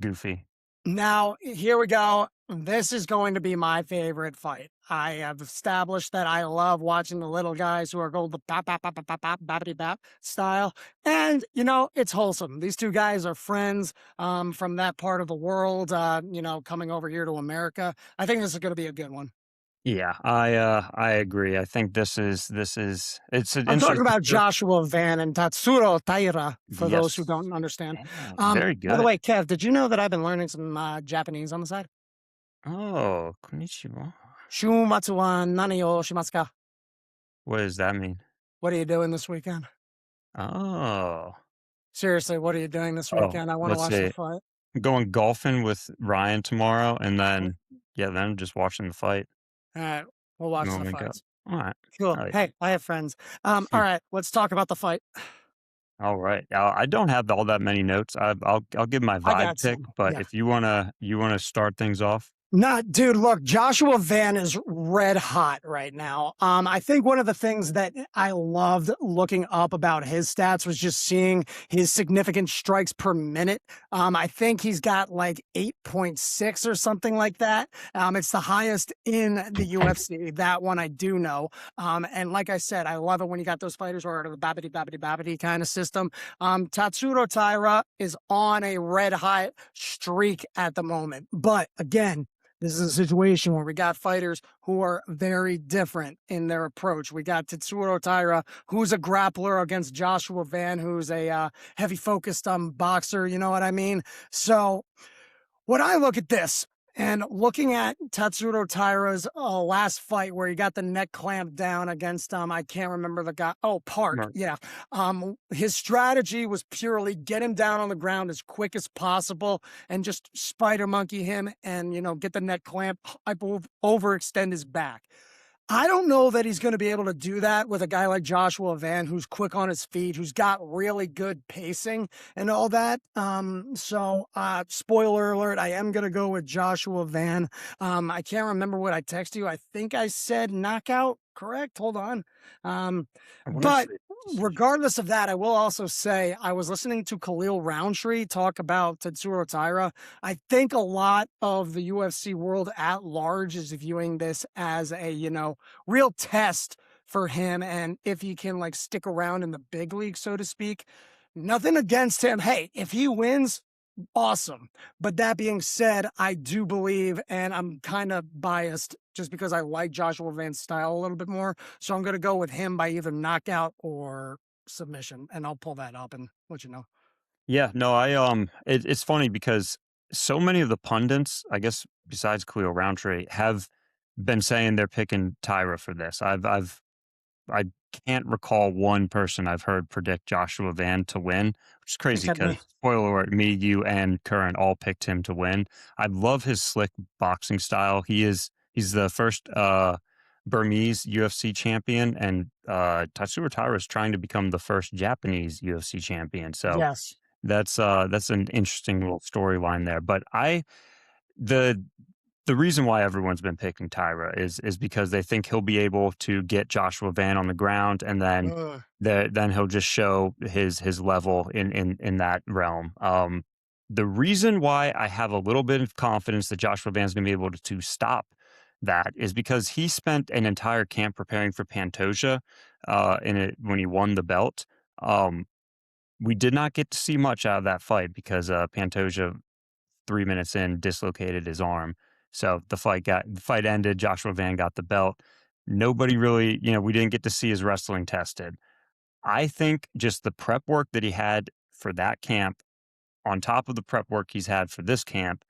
goofy. Now, here we go. This is going to be my favorite fight. I have established that I love watching the little guys who are called the bap, bap, bap, bap, bap, bap, bappity bap style. And, it's wholesome. These two guys are friends from that part of the world, coming over here to America. I think this is going to be a good one. Yeah, I agree. I think this is it's an I'm talking interesting about Joshua Van and Tatsuro Taira, for those who yes. don't understand. Yeah, very By the good. way, Kev, did you know that I've been learning some Japanese on the side? Oh, konnichiwa. Shumatsu wa nani o shimasu ka? What does that mean? What are you doing this weekend? Oh. Seriously, what are you doing this Oh, weekend? I wanna let's watch the see. fight. I'm going golfing with Ryan tomorrow, and then yeah, then just watching the fight. Alright, we'll You watch want the me to go? fights. Alright. Cool. Hell yeah. Hey, I have friends. Hmm. Alright, let's talk about the fight. Alright. I don't have all that many notes. I'll give my I vibe got pick, some. but Yeah. if you wanna start things off? Nah, dude, look, Joshua Van is red hot right now. I think one of the things that I loved looking up about his stats was just seeing his significant strikes per minute. I think he's got like 8.6 or something like that. It's the highest in the UFC. That one I do know. And like I said, I love it when you got those fighters who are the babbity babbity babbity kind of system. Tatsuro Taira is on a red hot streak at the moment, but again, this is a situation where we got fighters who are very different in their approach. We got Tatsuro Taira, who's a grappler, against Joshua Van, who's a heavy focused boxer. You know what I mean? So when I look at this and looking at Tatsuro Taira's last fight where he got the neck clamped down against I can't remember the guy. Oh, Park. Mark. Yeah. His strategy was purely get him down on the ground as quick as possible and just spider monkey him and get the neck clamp, overextend his back. I don't know that he's going to be able to do that with a guy like Joshua Van, who's quick on his feet, who's got really good pacing and all that. Spoiler alert, I am going to go with Joshua Van. I can't remember what I texted you. I think I said knockout, correct? Hold on. I wanna But say decision. regardless of that, I will also say I was listening to Khalil Roundtree talk about Tatsuro Taira. I think a lot of the UFC world at large is viewing this as a, real test for him and if he can like stick around in the big league, so to speak. Nothing against him. Hey, if he wins, awesome. But that being said, I do believe, and I'm kind of biased just because I like Joshua Van's style a little bit more. So I'm going to go with him by either knockout or submission. And I'll pull that up and let you know. Yeah, no, it's funny because so many of the pundits, I guess besides Khalil Roundtree, have been saying they're picking Tyra for this. I can't recall one person I've heard predict Joshua Van to win, which is crazy Except because me. spoiler alert, me, you, and Current all picked him to win. I love his slick boxing style. He's the first Burmese UFC champion, and Tatsuro Taira is trying to become the first Japanese UFC champion. So Yes. that's an interesting little storyline there. But the the reason why everyone's been picking Tyra is because they think he'll be able to get Joshua Van on the ground, and then Ugh. then he'll just show his level in that realm. The reason why I have a little bit of confidence that Joshua Van's going to be able to stop that is because he spent an entire camp preparing for Pantoja in it when he won the belt. Um, we did not get to see much out of that fight because Pantoja 3 minutes in dislocated his arm. So the fight ended. Joshua Van got the belt. Nobody really, we didn't get to see his wrestling tested. I think just the prep work that he had for that camp, on top of the prep work he's had for this camp,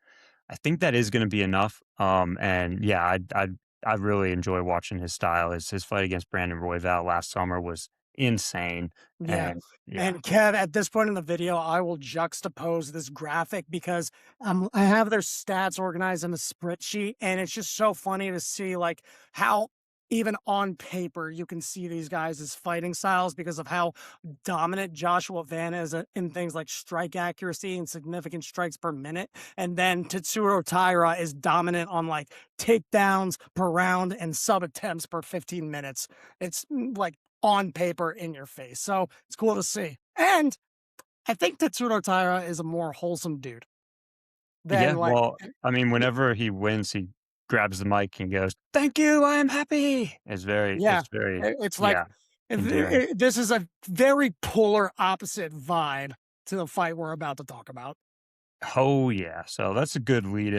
I think that is going to be enough. And yeah, I really enjoy watching his style. His fight against Brandon Royval last summer was insane, Yeah. and yeah, And Kev, at this point in the video, I will juxtapose this graphic because I have their stats organized in a spreadsheet, and it's just so funny to see like how even on paper you can see these guys' fighting styles because of how dominant Joshua Van is in things like strike accuracy and significant strikes per minute. And then Tatsuro Taira is dominant on like takedowns per round and sub attempts per 15 minutes. It's like on paper in your face. So it's cool to see. And I think Tatsuro Taira is a more wholesome dude. then Yeah, like well, I mean, whenever he wins, he grabs the mic and goes, "Thank you, I am happy." yeah, It's very, it's like yeah, endearing. this is a very polar opposite vibe to the fight we're about to talk about. Oh, yeah, so that's a good lead